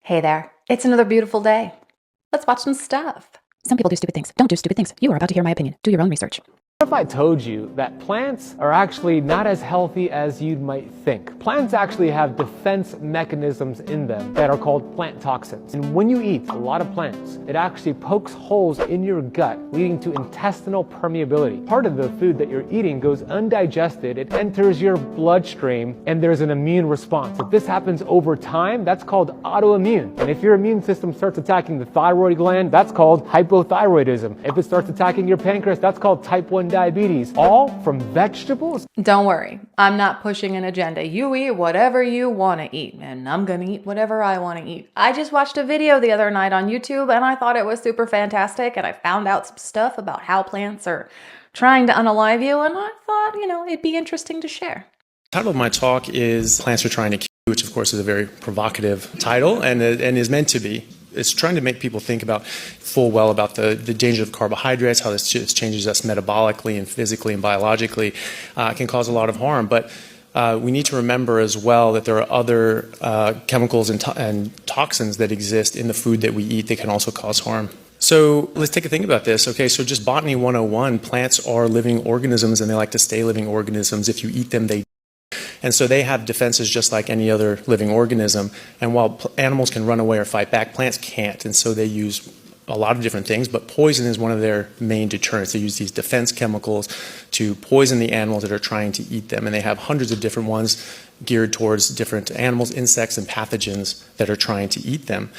Hey there. It's another beautiful day. Let's watch some stuff. Some people do stupid things. Don't do stupid things. You are about to hear my opinion. Do your own research. What if I told you that plants are actually not as healthy as you might think? Plants actually have defense mechanisms in them that are called plant toxins. And when you eat a lot of plants, it actually pokes holes in your gut, leading to intestinal permeability. Part of the food that you're eating goes undigested, it enters your bloodstream, and there's an immune response. If this happens over time, that's called autoimmune. And if your immune system starts attacking the thyroid gland, that's called hypothyroidism. If it starts attacking your pancreas, that's called type 1 diabetes, all from vegetables. Don't worry, I'm not pushing an agenda. You eat whatever you want to eat, and I'm going to eat whatever I want to eat. I just watched a video the other night on YouTube, and I thought it was super fantastic, and I found out some stuff about how plants are trying to unalive you, and I thought, it'd be interesting to share. The title of my talk is Plants Are Trying to Kill You, which of course is a very provocative title and is meant to be. It's trying to make people think about full well about the danger of carbohydrates, how this changes us metabolically and physically and biologically. It can cause a lot of harm, but we need to remember as well that there are other chemicals and toxins that exist in the food that we eat that can also cause harm. So let's take a think about this. Okay, so just Botany 101, plants are living organisms and they like to stay living organisms. If you eat them, they and so they have defenses just like any other living organism. And while animals can run away or fight back, plants can't. And so they use a lot of different things, but poison is one of their main deterrents. They use these defense chemicals to poison the animals that are trying to eat them. And they have hundreds of different ones geared towards different animals, insects, and pathogens that are trying to eat them.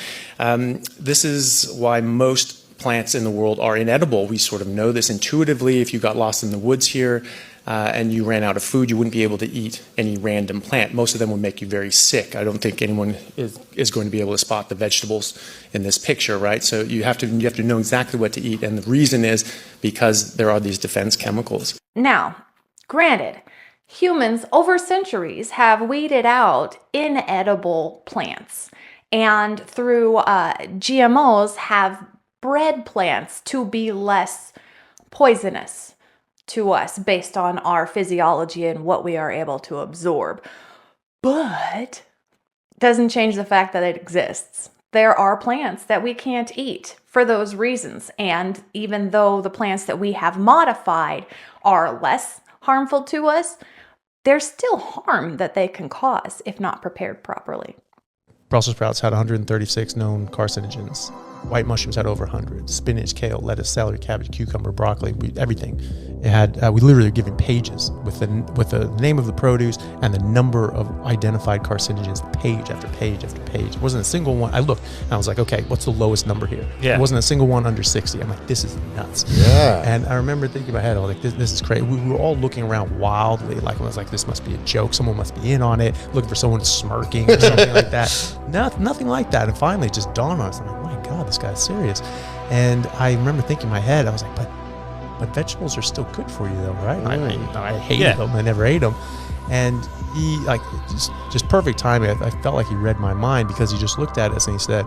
This is why most plants in the world are inedible. We sort of know this intuitively. If you got lost in the woods here, and you ran out of food, you wouldn't be able to eat any random plant. Most of them would make you very sick. I don't think anyone is going to be able to spot the vegetables in this picture, right? So you have to know exactly what to eat, and the reason is because there are these defense chemicals. Now, granted, humans over centuries have weeded out inedible plants, and through GMOs have bred plants to be less poisonous to us based on our physiology and what we are able to absorb. But doesn't change the fact that it exists. There are plants that we can't eat for those reasons. And even though the plants that we have modified are less harmful to us, there's still harm that they can cause if not prepared properly. Brussels sprouts had 136 known carcinogens. White mushrooms had over 100. Spinach, kale, lettuce, celery, cabbage, cucumber, broccoli, everything. It had. We literally were given pages with the name of the produce and the number of identified carcinogens, page after page after page. It wasn't a single one. I looked and I was like, okay, what's the lowest number here? Yeah. It wasn't a single one under 60. I'm like, this is nuts. Yeah. And I remember thinking in my head, I was like, this is crazy. We were all looking around wildly, like I was like, this must be a joke. Someone must be in on it, looking for someone smirking or something like that. Nothing like that. And finally, it just dawned on us. I'm like, my God, this guy's serious. And I remember thinking in my head, I was like, but vegetables are still good for you though, right? I hated them. I never ate them. And he, like, just perfect timing. I felt like he read my mind because he just looked at us and he said,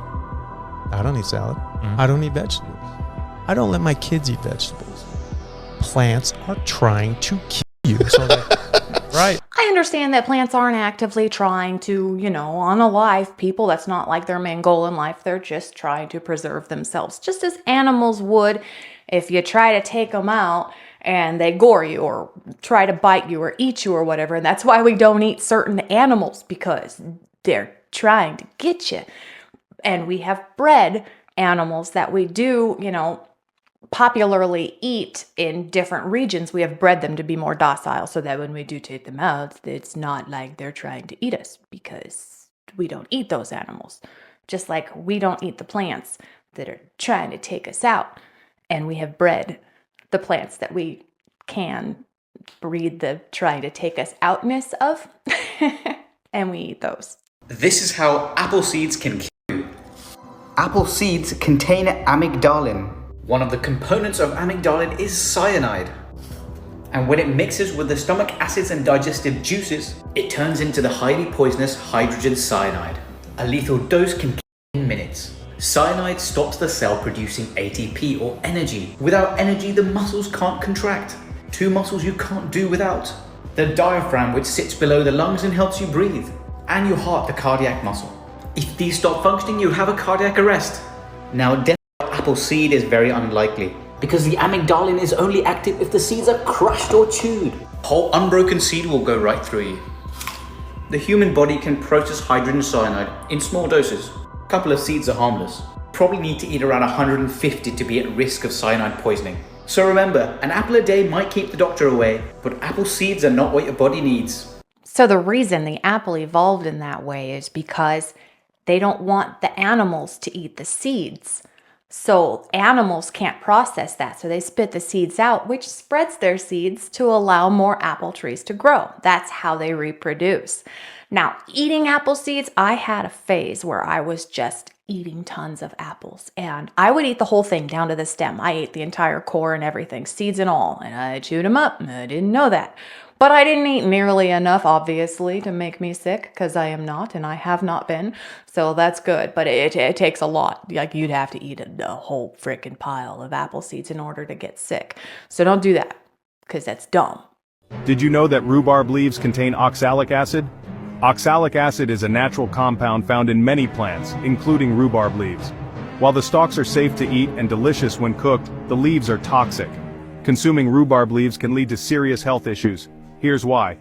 I don't eat salad. I don't eat vegetables. I don't let my kids eat vegetables. Plants are trying to kill you. So I was like, right. I understand that plants aren't actively trying to, unalive people. That's not like their main goal in life. They're just trying to preserve themselves, just as animals would if you try to take them out and they gore you or try to bite you or eat you or whatever. And that's why we don't eat certain animals, because they're trying to get you. And we have bred animals that we do, popularly eat in different regions. We have bred them to be more docile so that when we do take them out, it's not like they're trying to eat us, because we don't eat those animals. Just like we don't eat the plants that are trying to take us out. And we have bred the plants that we can breed the trying to take us outness of. And we eat those. This is how apple seeds can kill you. Apple seeds contain amygdalin. One of the components of amygdalin is cyanide. And when it mixes with the stomach acids and digestive juices, it turns into the highly poisonous hydrogen cyanide. A lethal dose can kill in minutes. Cyanide stops the cell producing ATP or energy. Without energy, the muscles can't contract. Two muscles you can't do without. The diaphragm, which sits below the lungs and helps you breathe. And your heart, the cardiac muscle. If these stop functioning, you'll have a cardiac arrest. Now, death by apple seed is very unlikely, because the amygdalin is only active if the seeds are crushed or chewed. Whole unbroken seed will go right through you. The human body can process hydrogen cyanide in small doses. A couple of seeds are harmless. Probably need to eat around 150 to be at risk of cyanide poisoning. So remember, an apple a day might keep the doctor away, but apple seeds are not what your body needs. So the reason the apple evolved in that way is because they don't want the animals to eat the seeds. So animals can't process that, so they spit the seeds out, which spreads their seeds to allow more apple trees to grow. That's how they reproduce. Now, eating apple seeds, I had a phase where I was just eating tons of apples, and I would eat the whole thing down to the stem. I ate the entire core and everything, seeds and all, and I chewed them up. I didn't know that. But I didn't eat nearly enough, obviously, to make me sick, because I am not, and I have not been. So that's good, but it takes a lot. Like, you'd have to eat a whole freaking pile of apple seeds in order to get sick. So don't do that, because that's dumb. Did you know that rhubarb leaves contain oxalic acid? Oxalic acid is a natural compound found in many plants, including rhubarb leaves. While the stalks are safe to eat and delicious when cooked, the leaves are toxic. Consuming rhubarb leaves can lead to serious health issues. Here's why.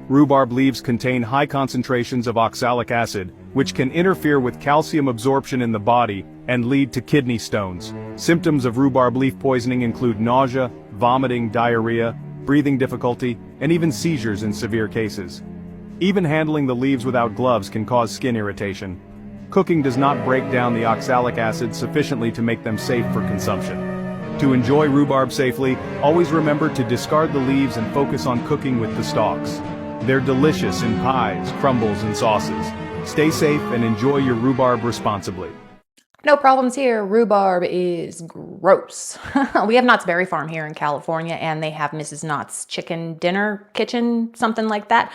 Rhubarb leaves contain high concentrations of oxalic acid, which can interfere with calcium absorption in the body and lead to kidney stones. Symptoms of rhubarb leaf poisoning include nausea, vomiting, diarrhea, breathing difficulty, and even seizures in severe cases. Even handling the leaves without gloves can cause skin irritation. Cooking does not break down the oxalic acid sufficiently to make them safe for consumption. To enjoy rhubarb safely, always remember to discard the leaves and focus on cooking with the stalks. They're delicious in pies, crumbles, and sauces. Stay safe and enjoy your rhubarb responsibly. No problems here. Rhubarb is gross. We have Knott's Berry Farm here in California, and they have Mrs. Knott's Chicken Dinner Kitchen, something like that.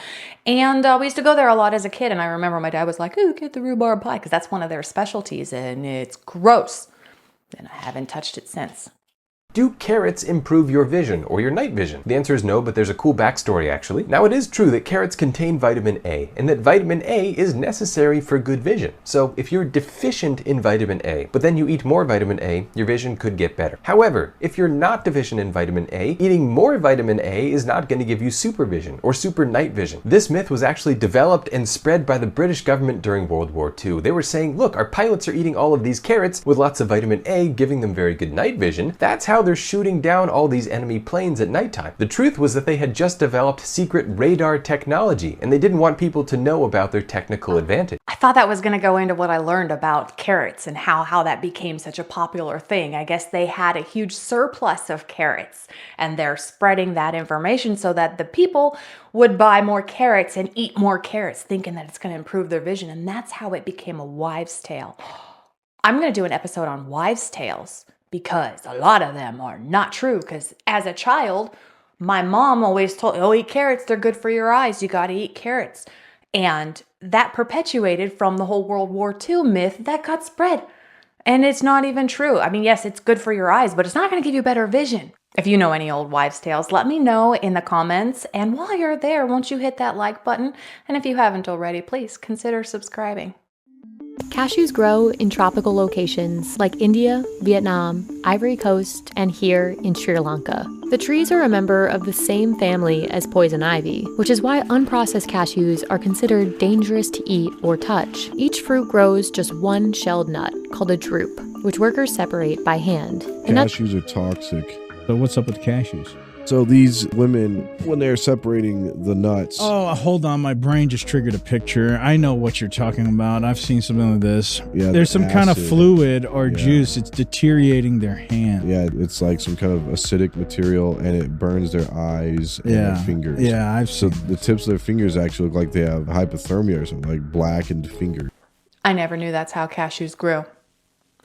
And we used to go there a lot as a kid, and I remember my dad was like, "Ooh, get the rhubarb pie," because that's one of their specialties, and it's gross. And I haven't touched it since. Do carrots improve your vision or your night vision? The answer is no, but there's a cool backstory actually. Now, it is true that carrots contain vitamin A, and that vitamin A is necessary for good vision. So if you're deficient in vitamin A, but then you eat more vitamin A, your vision could get better. However, if you're not deficient in vitamin A, eating more vitamin A is not going to give you supervision or super night vision. This myth was actually developed and spread by the British government during World War II. They were saying, look, our pilots are eating all of these carrots with lots of vitamin A, giving them very good night vision. That's how they're shooting down all these enemy planes at nighttime. The truth was that they had just developed secret radar technology, and they didn't want people to know about their technical advantage. I thought that was going to go into what I learned about carrots and how that became such a popular thing. I guess they had a huge surplus of carrots, and they're spreading that information so that the people would buy more carrots and eat more carrots, thinking that it's going to improve their vision, and that's how it became a wives' tale. I'm going to do an episode on wives' tales, because a lot of them are not true. Because as a child, my mom always told me, "Oh, eat carrots, they're good for your eyes. You got to eat carrots." And that perpetuated from the whole World War II myth that got spread. And it's not even true. I mean, yes, it's good for your eyes, but it's not going to give you better vision. If you know any old wives' tales, let me know in the comments. And while you're there, won't you hit that like button? And if you haven't already, please consider subscribing. Cashews grow in tropical locations like India, Vietnam, Ivory Coast, and here in Sri Lanka. The trees are a member of the same family as poison ivy, which is why unprocessed cashews are considered dangerous to eat or touch. Each fruit grows just one shelled nut, called a drupe, which workers separate by hand. Cashews are toxic. So what's up with cashews? So these women, when they're separating the nuts... Oh, hold on. My brain just triggered a picture. I know what you're talking about. I've seen something like this. Yeah, there's some kind of acid. fluid or juice. It's deteriorating their hand. Yeah, it's like some kind of acidic material, and it burns their eyes and their fingers. Yeah, I've So seen the tips of their fingers actually look like they have hypothermia or something, like blackened fingers. I never knew that's how cashews grew.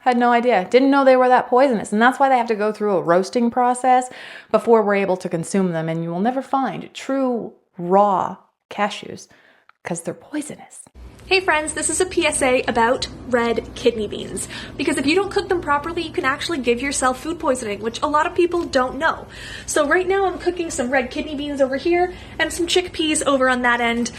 Had no idea. Didn't know they were that poisonous. And that's why they have to go through a roasting process before we're able to consume them. And you will never find true raw cashews because they're poisonous. Hey friends, this is a PSA about red kidney beans. Because if you don't cook them properly, you can actually give yourself food poisoning, which a lot of people don't know. So right now I'm cooking some red kidney beans over here and some chickpeas over on that end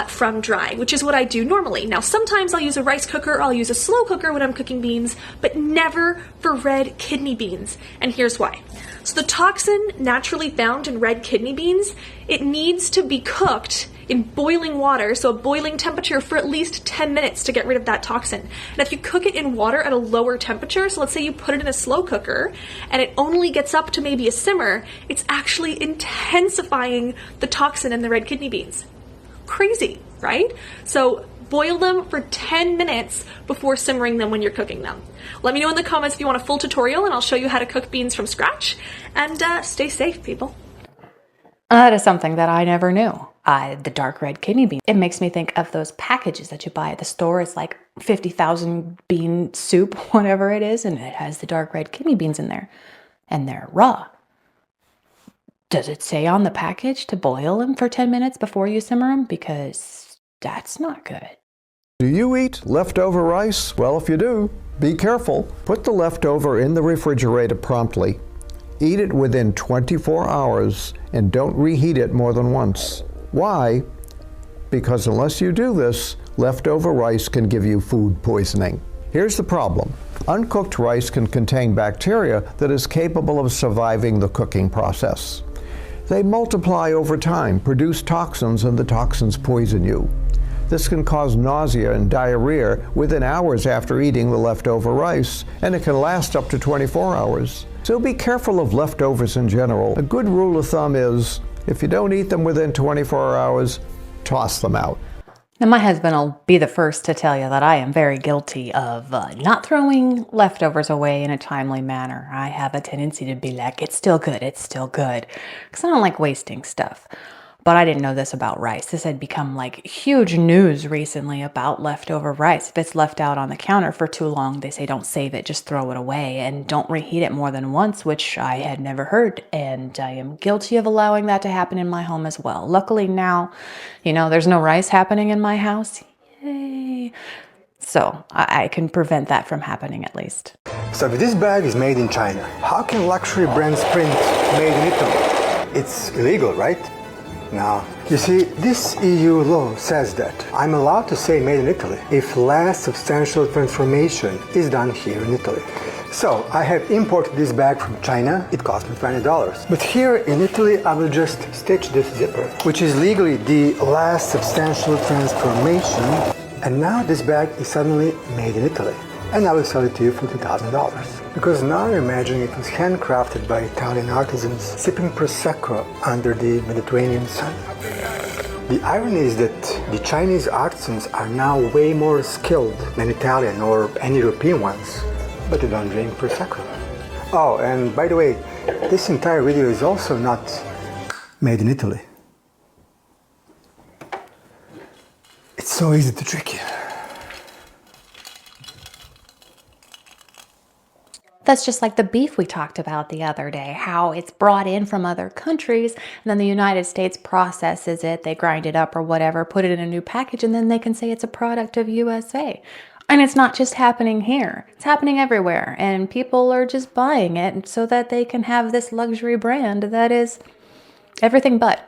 from dry, which is what I do normally. Now sometimes I'll use a rice cooker or I'll use a slow cooker when I'm cooking beans, but never for red kidney beans. And here's why. So the toxin naturally found in red kidney beans, it needs to be cooked in boiling water, so a boiling temperature for at least 10 minutes to get rid of that toxin. And if you cook it in water at a lower temperature, so let's say you put it in a slow cooker and it only gets up to maybe a simmer, it's actually intensifying the toxin in the red kidney beans. Crazy, right? So boil them for 10 minutes before simmering them when you're cooking them. Let me know in the comments if you want a full tutorial and I'll show you how to cook beans from scratch. And stay safe, people. That is something that I never knew. The dark red kidney bean. It makes me think of those packages that you buy at the store. It's like 50,000 bean soup, whatever it is, and it has the dark red kidney beans in there. And they're raw. Does it say on the package to boil them for 10 minutes before you simmer them? Because that's not good. Do you eat leftover rice? Well, if you do, be careful. Put the leftover in the refrigerator promptly. Eat it within 24 hours and don't reheat it more than once. Why? Because unless you do this, leftover rice can give you food poisoning. Here's the problem. Uncooked rice can contain bacteria that is capable of surviving the cooking process. They multiply over time, produce toxins, and the toxins poison you. This can cause nausea and diarrhea within hours after eating the leftover rice, and it can last up to 24 hours. So be careful of leftovers in general. A good rule of thumb is, if you don't eat them within 24 hours, toss them out. Now, my husband will be the first to tell you that I am very guilty of not throwing leftovers away in a timely manner. I have a tendency to be like, it's still good, because I don't like wasting stuff. But I didn't know this about rice. This had become like huge news recently about leftover rice. If it's left out on the counter for too long, they say don't save it, just throw it away, and don't reheat it more than once, which I had never heard. And I am guilty of allowing that to happen in my home as well. Luckily now, there's no rice happening in my house. Yay. So I can prevent that from happening at least. So if this bag is made in China, how can luxury brands print made in Italy? It's illegal, right? Now, you see, this EU law says that I'm allowed to say made in Italy if last substantial transformation is done here in Italy. So, I have imported this bag from China, it cost me $20. But here in Italy, I will just stitch this zipper, which is legally the last substantial transformation. And now this bag is suddenly made in Italy. And I will sell it to you for $2,000. Because now you're imagining it was handcrafted by Italian artisans sipping Prosecco under the Mediterranean sun. The irony is that the Chinese artisans are now way more skilled than Italian or any European ones, but they don't drink Prosecco. Oh, and by the way, this entire video is also not made in Italy. It's so easy to trick you. That's just like the beef we talked about the other day, how it's brought in from other countries, and then the United States processes it, they grind it up or whatever, put it in a new package, and then they can say it's a product of USA. And it's not just happening here, it's happening everywhere, and people are just buying it so that they can have this luxury brand that is everything but.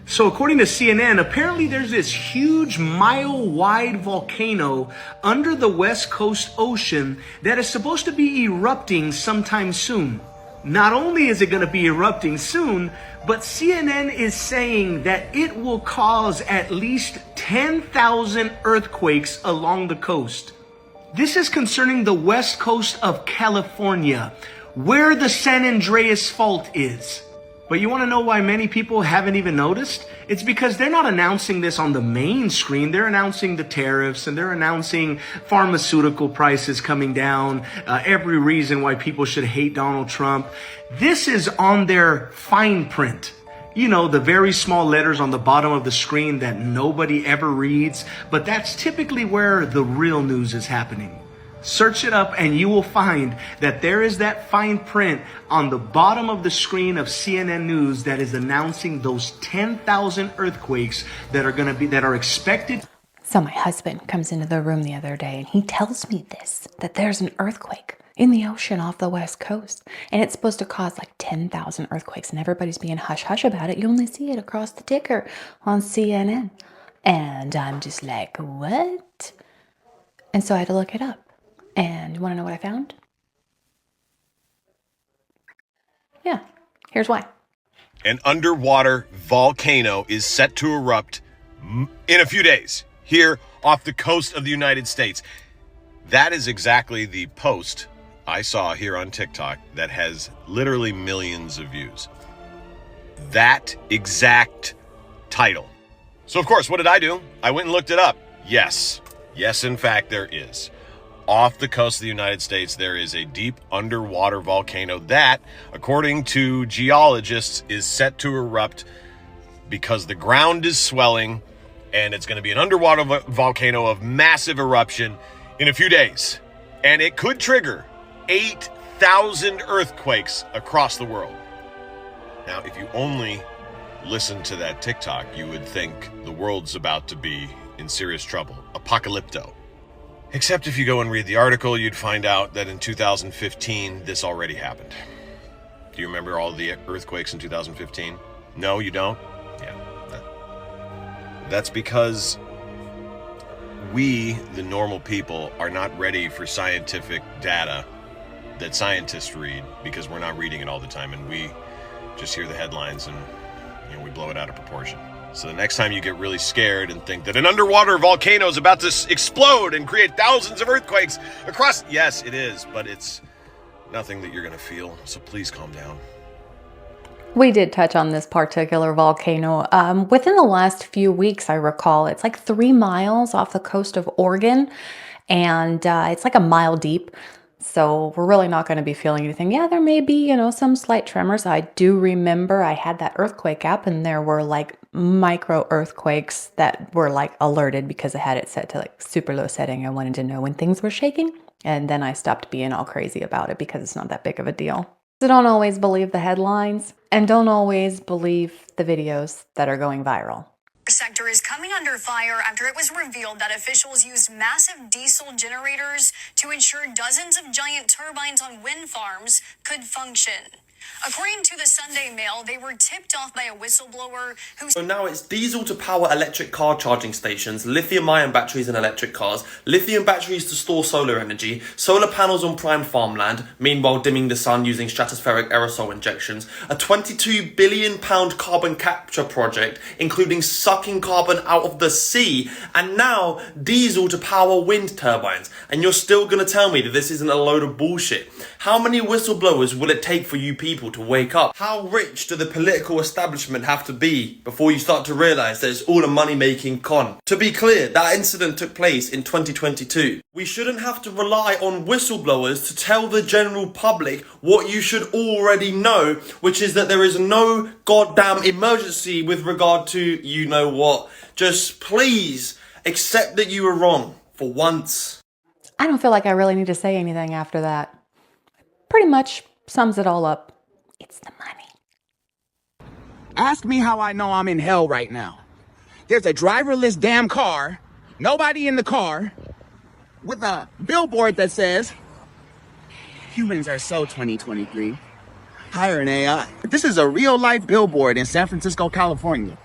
So according to CNN, apparently there's this huge mile-wide volcano under the West Coast Ocean that is supposed to be erupting sometime soon. Not only is it going to be erupting soon, but CNN is saying that it will cause at least 10,000 earthquakes along the coast. This is concerning the west coast of California, where the San Andreas Fault is. But you want to know why many people haven't even noticed? It's because they're not announcing this on the main screen. They're announcing the tariffs and they're announcing pharmaceutical prices coming down, every reason why people should hate Donald Trump. This is on their fine print. You know, the very small letters on the bottom of the screen that nobody ever reads, but that's typically where the real news is happening. Search it up and you will find that there is that fine print on the bottom of the screen of CNN News that is announcing those 10,000 earthquakes that are expected. So my husband comes into the room the other day and he tells me this, that there's an earthquake in the ocean off the West Coast. And it's supposed to cause like 10,000 earthquakes. And everybody's being hush-hush about it. You only see it across the ticker on CNN. And I'm just like, what? And so I had to look it up. And you want to know what I found? Yeah, here's why. An underwater volcano is set to erupt in a few days here off the coast of the United States. That is exactly the post I saw here on TikTok that has literally millions of views. That exact title. So of course, what did I do? I went and looked it up. Yes, in fact, there is. Off the coast of the United States, there is a deep underwater volcano that, according to geologists, is set to erupt because the ground is swelling, and it's going to be an underwater volcano of massive eruption in a few days. And it could trigger 8,000 earthquakes across the world. Now, if you only listen to that TikTok, you would think the world's about to be in serious trouble. Apocalypto. Except if you go and read the article, you'd find out that in 2015, this already happened. Do you remember all the earthquakes in 2015? No, you don't? Yeah. That's because we, the normal people, are not ready for scientific data that scientists read because we're not reading it all the time, and we just hear the headlines and we blow it out of proportion. So the next time you get really scared and think that an underwater volcano is about to explode and create thousands of earthquakes across... Yes, it is, but it's nothing that you're going to feel, so please calm down. We did touch on this particular volcano. Within the last few weeks, I recall, it's like 3 miles off the coast of Oregon, and it's like a mile deep. So we're really not going to be feeling anything. Yeah, there may be, some slight tremors. I do remember I had that earthquake app, and there were like micro earthquakes that were like alerted because I had it set to like super low setting. I wanted to know when things were shaking. And then I stopped being all crazy about it because it's not that big of a deal. So don't always believe the headlines, and don't always believe the videos that are going viral. The sector is coming under fire after it was revealed that officials used massive diesel generators to ensure dozens of giant turbines on wind farms could function. According to the Sunday Mail, they were tipped off by a whistleblower who... So now it's diesel to power electric car charging stations, lithium-ion batteries in electric cars, lithium batteries to store solar energy, solar panels on prime farmland, meanwhile dimming the sun using stratospheric aerosol injections, a £22 billion carbon capture project, including sucking carbon out of the sea, and now diesel to power wind turbines. And you're still going to tell me that this isn't a load of bullshit. How many whistleblowers will it take for you people to wake up? How rich do the political establishment have to be before you start to realise that it's all a money-making con? To be clear, that incident took place in 2022. We shouldn't have to rely on whistleblowers to tell the general public what you should already know, which is that there is no goddamn emergency with regard to you know what. Just please accept that you were wrong for once. I don't feel like I really need to say anything after that. Pretty much sums it all up. It's the money. Ask me how I know I'm in hell right now. There's a driverless damn car, nobody in the car, with a billboard that says, humans are so 2023. Hire an AI. This is a real life billboard in San Francisco, California.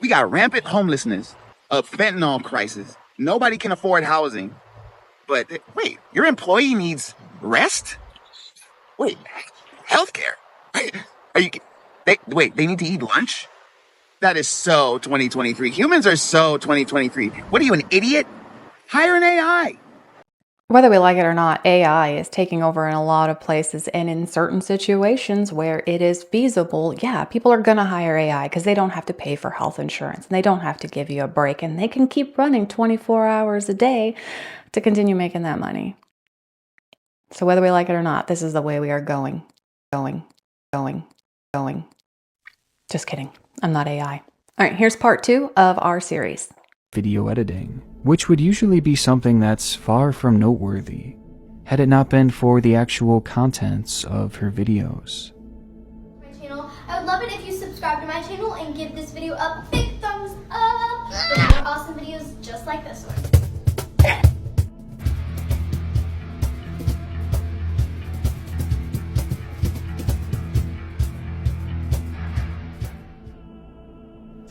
We got rampant homelessness, a fentanyl crisis. Nobody can afford housing. But wait, your employee needs rest? Wait, healthcare? They need to eat lunch? That is so 2023. Humans are so 2023. What are you, an idiot? Hire an AI. Whether we like it or not, AI is taking over in a lot of places, and in certain situations where it is feasible, yeah, people are going to hire AI because they don't have to pay for health insurance and they don't have to give you a break, and they can keep running 24 hours a day to continue making that money. So whether we like it or not, this is the way we are going. Just kidding. I'm not AI. All right, here's part 2 of our series. Video editing, which would usually be something that's far from noteworthy, had it not been for the actual contents of her videos. My channel. I would love it if you subscribe to my channel and give this video a big thumbs up for more awesome videos just like this one.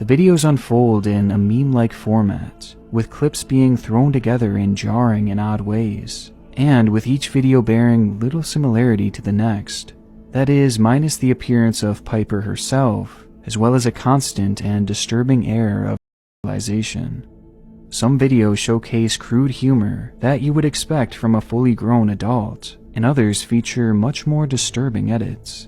videos unfold in a meme-like format, with clips being thrown together in jarring and odd ways, and with each video bearing little similarity to the next. That is, minus the appearance of Piper herself, as well as a constant and disturbing air of realization. Some videos showcase crude humor that you would expect from a fully grown adult, and others feature much more disturbing edits.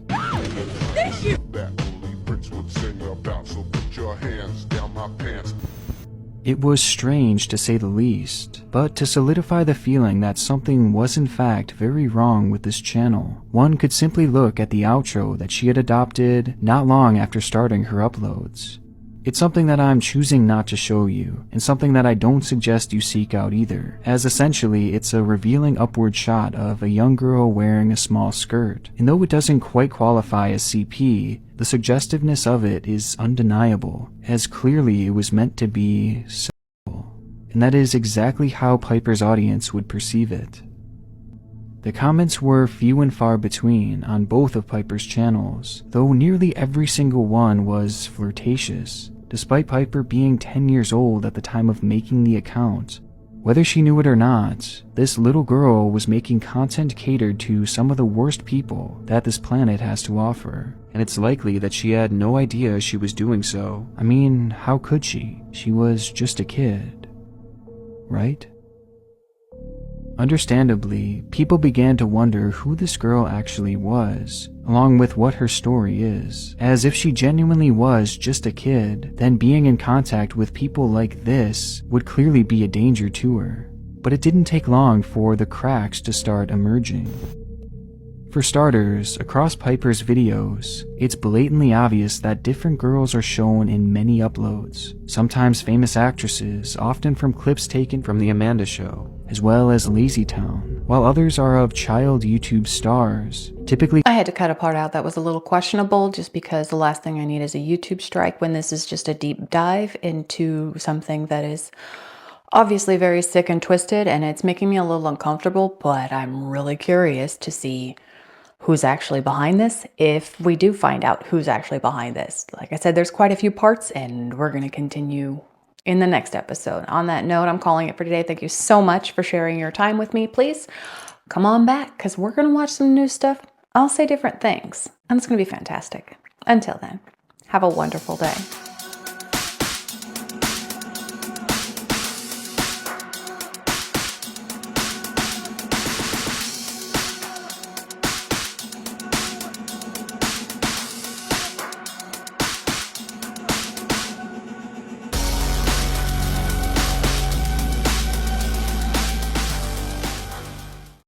It was strange to say the least, but to solidify the feeling that something was in fact very wrong with this channel, one could simply look at the outro that she had adopted not long after starting her uploads. It's something that I'm choosing not to show you, and something that I don't suggest you seek out either, as essentially it's a revealing upward shot of a young girl wearing a small skirt, and though it doesn't quite qualify as CP, the suggestiveness of it is undeniable, as clearly it was meant to be sexual, and that is exactly how Piper's audience would perceive it. The comments were few and far between on both of Piper's channels, though nearly every single one was flirtatious, despite Piper being 10 years old at the time of making the account. Whether she knew it or not, this little girl was making content catered to some of the worst people that this planet has to offer, and it's likely that she had no idea she was doing so. I mean, how could she? She was just a kid, right? Understandably, people began to wonder who this girl actually was, along with what her story is, as if she genuinely was just a kid, then being in contact with people like this would clearly be a danger to her. But it didn't take long for the cracks to start emerging. For starters, across Piper's videos, it's blatantly obvious that different girls are shown in many uploads, sometimes famous actresses, often from clips taken from The Amanda Show, as well as Lazy Town, while others are of child YouTube stars, typically— I had to cut a part out that was a little questionable just because the last thing I need is a YouTube strike when this is just a deep dive into something that is obviously very sick and twisted, and it's making me a little uncomfortable, but I'm really curious to see who's actually behind this, if we do find out who's actually behind this. Like I said, there's quite a few parts, and we're going to continue in the next episode. On that note, I'm calling it for today. Thank you so much for sharing your time with me. Please come on back, because we're going to watch some new stuff. I'll say different things, and it's going to be fantastic. Until then, have a wonderful day.